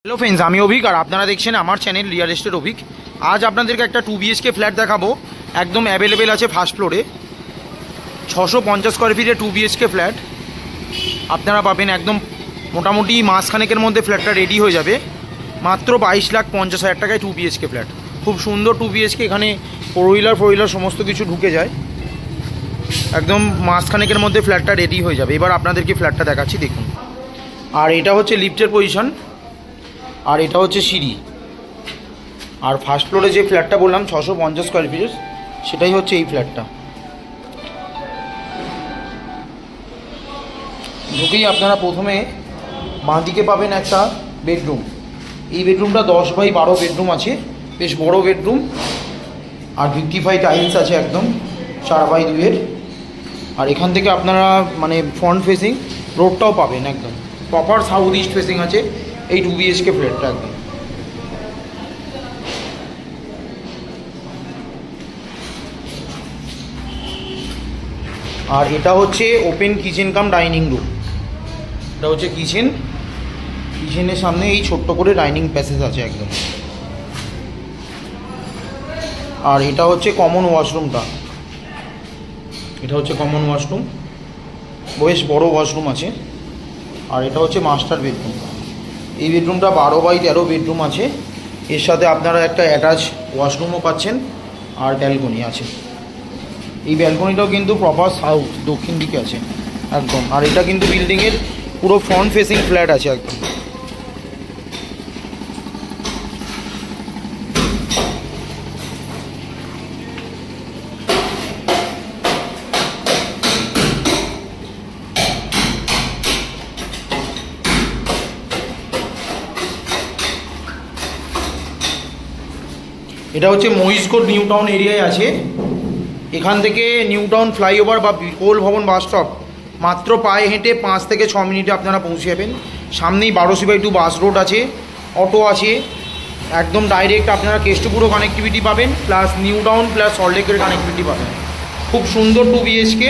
Hello friends, আমি অভিক আর আপনারা দেখছেন আমার চ্যানেল রিয়েল এস্টেট অভিক। আজ আপনাদেরকে একটা 2 BHK ফ্ল্যাট দেখাবো। একদম অ্যাভেলেবেল আছে ফার্স্ট ফ্লোরে। 650 স্কোয়ার ফিটের 2 BHK ফ্ল্যাট আপনারা পাবেন। একদম মোটামুটি মাসখানেকের মধ্যে ফ্ল্যাটটা রেডি হয়ে যাবে। মাত্র 22,50,000 টাকায় 2 BHK ফ্ল্যাট। খুব সুন্দর 2 BHK। এখানে ফোর হুইলার সমস্ত কিছু ঢুকে যায়। একদম মাসখানেকের মধ্যে ফ্ল্যাটটা রেডি হয়ে যাবে। এবার আপনাদেরকে ফ্ল্যাটটা দেখাচ্ছি, দেখুন। আর এটা হচ্ছে লিফটের পজিশন, আর এটা হচ্ছে সিঁড়ি। আর ফার্স্ট ফ্লোরে যে ফ্ল্যাটটা বললাম 650 স্কোয়ার ফিটের, সেটাই হচ্ছে এই ফ্ল্যাটটা। ঢুকেই আপনারা প্রথমে বাঁ দিকে পাবেন একটা বেডরুম। এই বেডরুমটা 10x12 বেডরুম আছে, বেশ বড় বেডরুম। আর 55 টাইলস আছে, একদম 4x2-এর। আর এখান থেকে আপনারা মানে ফ্রন্ট ফেসিং রোডটাও পাবেন, একদম প্রপার সাউথ ইস্ট ফেসিং আছে এই 2 BHK ফ্ল্যাটটা একদম। আর এটা হচ্ছে open kitchen cum dining room. এটা হচ্ছে কিচেনের সামনে এই ছোট্ট করে ডাইনিং প্যাসেজ আছে একদম। আর এটা হচ্ছে কমন ওয়াশরুমটা। এটা হচ্ছে কমন ওয়াশরুম, বেশ বড় ওয়াশরুম আছে। আর এটা হচ্ছে মাস্টার বেডরুম। এই বেডরুমটা 12x13 বেডরুম আছে। এর সাথে আপনারা একটা অ্যাটাচ ওয়াশরুমও পাচ্ছেন, আর ব্যালকনি আছে। এই ব্যালকনিটাও কিন্তু প্রপার সাউথ দক্ষিণ দিকে আছে একদম। আর এটা কিন্তু বিল্ডিংয়ের পুরো ফ্রন্ট ফেসিং ফ্ল্যাট আছে একদম। এটা হচ্ছে মহিষগড় নিউ টাউন এরিয়ায় আছে। এখান থেকে নিউ টাউন ফ্লাইওভার বা কোল ভবন বাস স্টপ মাত্র পায়ে হেঁটে 5 থেকে 6 মিনিটে আপনারা পৌঁছে যাবেন। সামনেই 12C/2 বাস রোড আছে, অটো আছে। একদম ডাইরেক্ট আপনারা কেষ্টপুরও কানেক্টিভিটি পাবেন, প্লাস নিউ টাউন প্লাস সল্টলেকের কানেক্টিভিটি পাবেন। খুব সুন্দর 2 BHK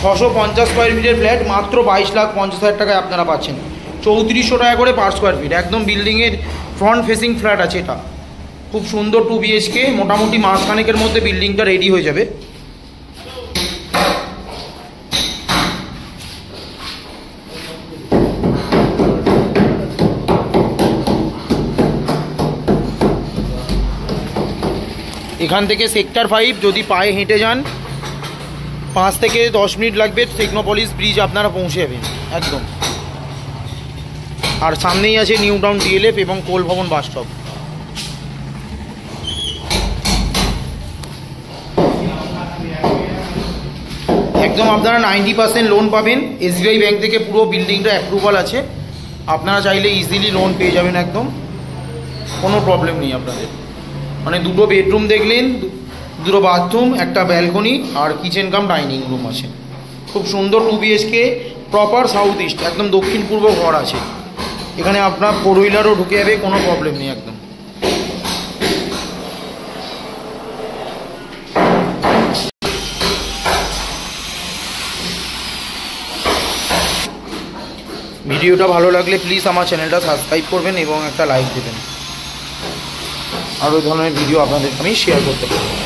650 স্কোয়ার ফিটের ফ্ল্যাট মাত্র 22,50,000 টাকায় আপনারা পাচ্ছেন। 3400 টাকা করে পার স্কোয়ার ফিট। একদম বিল্ডিংয়ের ফ্রন্ট ফেসিং ফ্ল্যাট আছে এটা। খুব সুন্দর 2 BHK। মোটামুটি মাসখানেকের মধ্যে বিল্ডিংটা রেডি হয়ে যাবে। এখান থেকে সেক্টর 5 যদি পায়ে হেঁটে যান 5 থেকে 10 মিনিট লাগবে। টেকনোপলিস ব্রিজ আপনারা পৌঁছে যাবেন একদম। আর সামনেই আছে নিউ টাউন DLF এবং কোল ভবন বাস স্টপ। একদম আপনারা 90% লোন পাবেন। SBI ব্যাংক থেকে পুরো বিল্ডিংটা অ্যাপ্রুভাল আছে। আপনারা চাইলে ইজিলি লোন পেয়ে যাবেন একদম, কোনো প্রবলেম নেই আপনাদের। মানে 2টো বেডরুম দেখলেন, 2টো বাথরুম, একটা ব্যালকনি, আর কিচেন কাম ডাইনিং রুম আছে। খুব সুন্দর 2 BHK প্রপার সাউথ ইস্ট, একদম দক্ষিণ পূর্ব ঘর আছে। এখানে আপনার ফোর হুইলারও ঢুকে যাবে, কোনো প্রবলেম নেই একদম। ভিডিওটা ভালো লাগলে প্লিজ আমার চ্যানেলটা সাবস্ক্রাইব করবেন এবং একটা লাইক দেবেন। আর ওই ধরনের ভিডিও আপনাদের আমি শেয়ার করতে পারি।